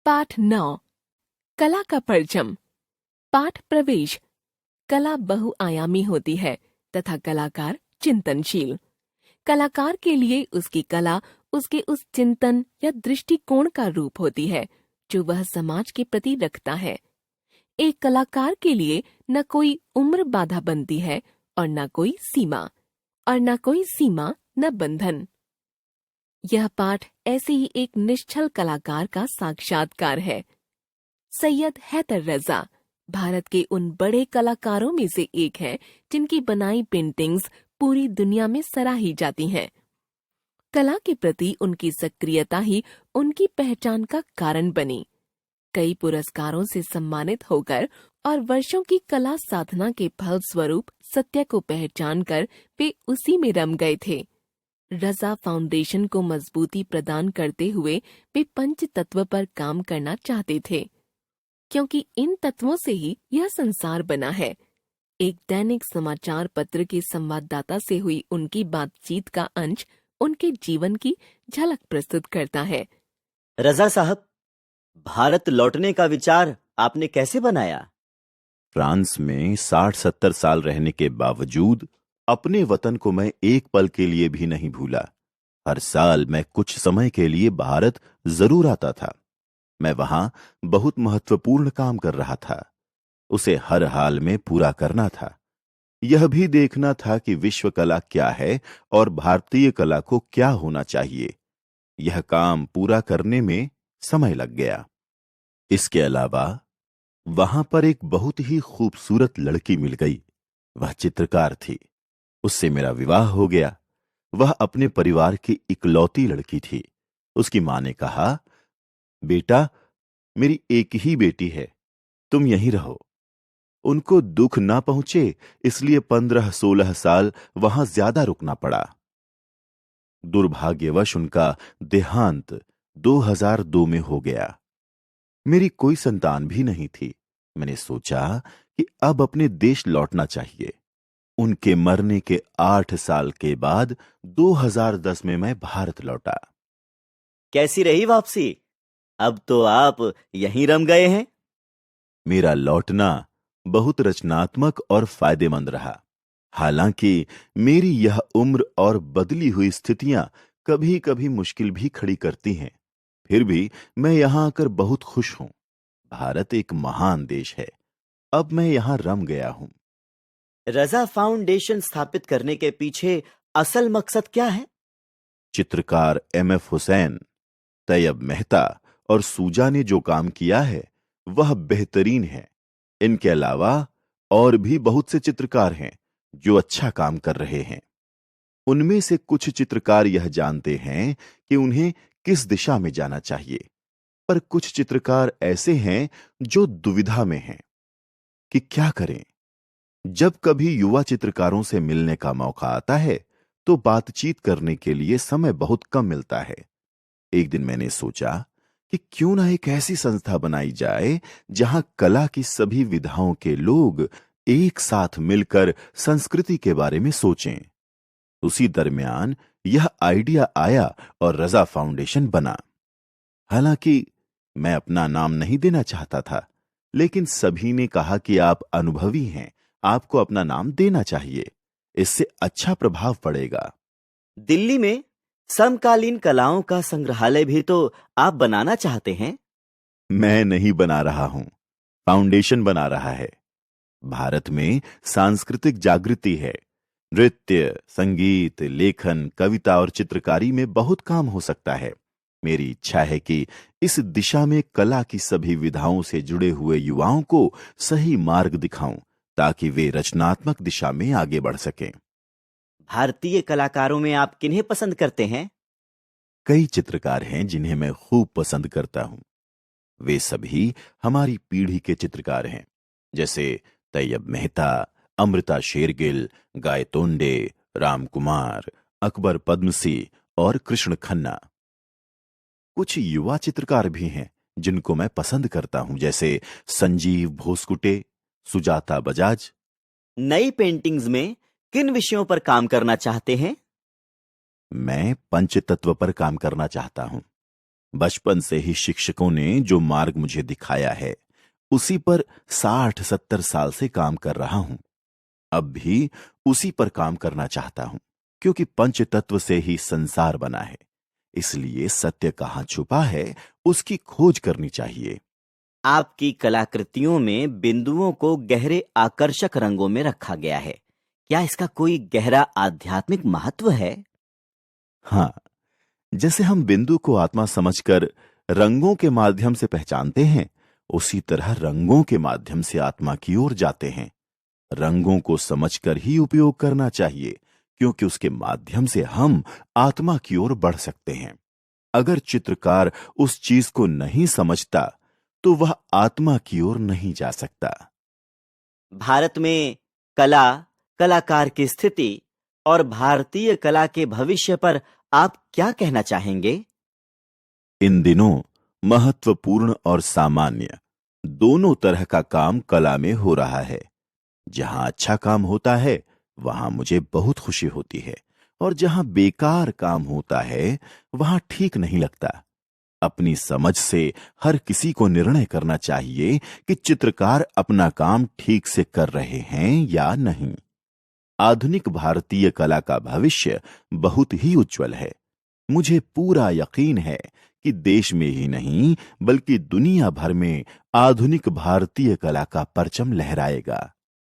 पाठ 9 कला का परचम। पाठ प्रवेश। कला बहुआयामी होती है तथा कलाकार चिंतनशील। कलाकार के लिए उसकी कला उसके उस चिंतन या दृष्टिकोण का रूप होती है जो वह समाज के प्रति रखता है। एक कलाकार के लिए न कोई उम्र बाधा बनती है और न कोई सीमा न बंधन। यह पाठ ऐसे ही एक निश्चल कलाकार का साक्षात्कार है। सैयद हैदर रजा भारत के उन बड़े कलाकारों में से एक हैं जिनकी बनाई पेंटिंग्स पूरी दुनिया में सराही जाती हैं। कला के प्रति उनकी सक्रियता ही उनकी पहचान का कारण बनी। कई पुरस्कारों से सम्मानित होकर और वर्षों की कला साधना के फल स्वरूप सत्य को पहचानकर वे उसी में रम गए थे। रजा फाउंडेशन को मजबूती प्रदान करते हुए वे पंच तत्व पर काम करना चाहते थे, क्योंकि इन तत्वों से ही यह संसार बना है। एक दैनिक समाचार पत्र के संवाददाता से हुई उनकी बातचीत का अंश उनके जीवन की झलक प्रस्तुत करता है। रजा साहब, भारत लौटने का विचार आपने कैसे बनाया? फ्रांस में 60-70 साल रहने के बावजूद अपने वतन को मैं एक पल के लिए भी नहीं भूला। हर साल मैं कुछ समय के लिए भारत जरूर आता था। मैं वहां बहुत महत्वपूर्ण काम कर रहा था। उसे हर हाल में पूरा करना था। यह भी देखना था कि विश्व कला क्या है और भारतीय कला को क्या होना चाहिए। यह काम पूरा करने में समय लग गया। इसके अलावा वहां पर एक बहुत ही खूबसूरत लड़की मिल गई। वह चित्रकार थी। उससे मेरा विवाह हो गया। वह अपने परिवार की इकलौती लड़की थी। उसकी मां ने कहा, बेटा, मेरी एक ही बेटी है, तुम यहीं रहो। उनको दुख ना पहुंचे इसलिए 15-16 साल वहां ज्यादा रुकना पड़ा। दुर्भाग्यवश उनका देहांत 2002 में हो गया। मेरी कोई संतान भी नहीं थी। मैंने सोचा कि अब अपने देश लौटना चाहिए। उनके मरने के 8 साल के बाद 2010 में मैं भारत लौटा। कैसी रही वापसी? अब तो आप यहीं रम गए हैं। मेरा लौटना बहुत रचनात्मक और फायदेमंद रहा। हालांकि मेरी यह उम्र और बदली हुई स्थितियां कभी कभी मुश्किल भी खड़ी करती हैं, फिर भी मैं यहां आकर बहुत खुश हूं। भारत एक महान देश है। अब मैं यहां रम गया हूं। रजा फाउंडेशन स्थापित करने के पीछे असल मकसद क्या है? चित्रकार MF हुसैन, तैयब मेहता और सूजा ने जो काम किया है वह बेहतरीन है। इनके अलावा और भी बहुत से चित्रकार हैं जो अच्छा काम कर रहे हैं। उनमें से कुछ चित्रकार यह जानते हैं कि उन्हें किस दिशा में जाना चाहिए, पर कुछ चित्रकार ऐसे हैं जो दुविधा में हैं कि क्या करें। जब कभी युवा चित्रकारों से मिलने का मौका आता है तो बातचीत करने के लिए समय बहुत कम मिलता है। एक दिन मैंने सोचा कि क्यों ना एक ऐसी संस्था बनाई जाए जहां कला की सभी विधाओं के लोग एक साथ मिलकर संस्कृति के बारे में सोचें। उसी दरमियान यह आइडिया आया और रजा फाउंडेशन बना। हालांकि मैं अपना नाम नहीं देना चाहता था, लेकिन सभी ने कहा कि आप अनुभवी हैं, आपको अपना नाम देना चाहिए, इससे अच्छा प्रभाव पड़ेगा। दिल्ली में समकालीन कलाओं का संग्रहालय भी तो आप बनाना चाहते हैं? मैं नहीं बना रहा हूं, फाउंडेशन बना रहा है। भारत में सांस्कृतिक जागृति है। नृत्य, संगीत, लेखन, कविता और चित्रकारी में बहुत काम हो सकता है। मेरी इच्छा है कि इस दिशा में कला की सभी विधाओं से जुड़े हुए युवाओं को सही मार्ग दिखाऊं ताकि वे रचनात्मक दिशा में आगे बढ़ सकें। भारतीय कलाकारों में आप किन्हें पसंद करते हैं? कई चित्रकार हैं जिन्हें मैं खूब पसंद करता हूं। वे सभी हमारी पीढ़ी के चित्रकार हैं, जैसे तैयब मेहता, अमृता शेरगिल, गायतोंडे, राम कुमार, अकबर पद्मसी और कृष्ण खन्ना। कुछ युवा चित्रकार भी हैं जिनको मैं पसंद करता हूं, जैसे संजीव भोसकुटे, सुजाता बजाज। नई पेंटिंग्स में किन विषयों पर काम करना चाहते हैं? मैं पंचतत्व पर काम करना चाहता हूं। बचपन से ही शिक्षकों ने जो मार्ग मुझे दिखाया है, उसी पर 60-70 साल से काम कर रहा हूं। अब भी उसी पर काम करना चाहता हूं, क्योंकि पंच तत्व से ही संसार बना है। इसलिए सत्य कहां छुपा है, उसकी खोज करनी चाहिए। आपकी कलाकृतियों में बिंदुओं को गहरे आकर्षक रंगों में रखा गया है। क्या इसका कोई गहरा आध्यात्मिक महत्व है? हां, जैसे हम बिंदु को आत्मा समझकर रंगों के माध्यम से पहचानते हैं, उसी तरह रंगों के माध्यम से आत्मा की ओर जाते हैं। रंगों को समझकर ही उपयोग करना चाहिए, क्योंकि उसके माध्यम से हम आत्मा की ओर बढ़ सकते हैं। अगर चित्रकार उस चीज को नहीं समझता, तो वह आत्मा की ओर नहीं जा सकता। भारत में कला, कलाकार की स्थिति और भारतीय कला के भविष्य पर आप क्या कहना चाहेंगे? इन दिनों महत्वपूर्ण और सामान्य दोनों तरह का काम कला में हो रहा है। जहां अच्छा काम होता है, वहां मुझे बहुत खुशी होती है, और जहां बेकार काम होता है, वहां ठीक नहीं लगता। अपनी समझ से हर किसी को निर्णय करना चाहिए कि चित्रकार अपना काम ठीक से कर रहे हैं या नहीं। आधुनिक भारतीय कला का भविष्य बहुत ही उज्जवल है। मुझे पूरा यकीन है कि देश में ही नहीं, बल्कि दुनिया भर में आधुनिक भारतीय कला का परचम लहराएगा।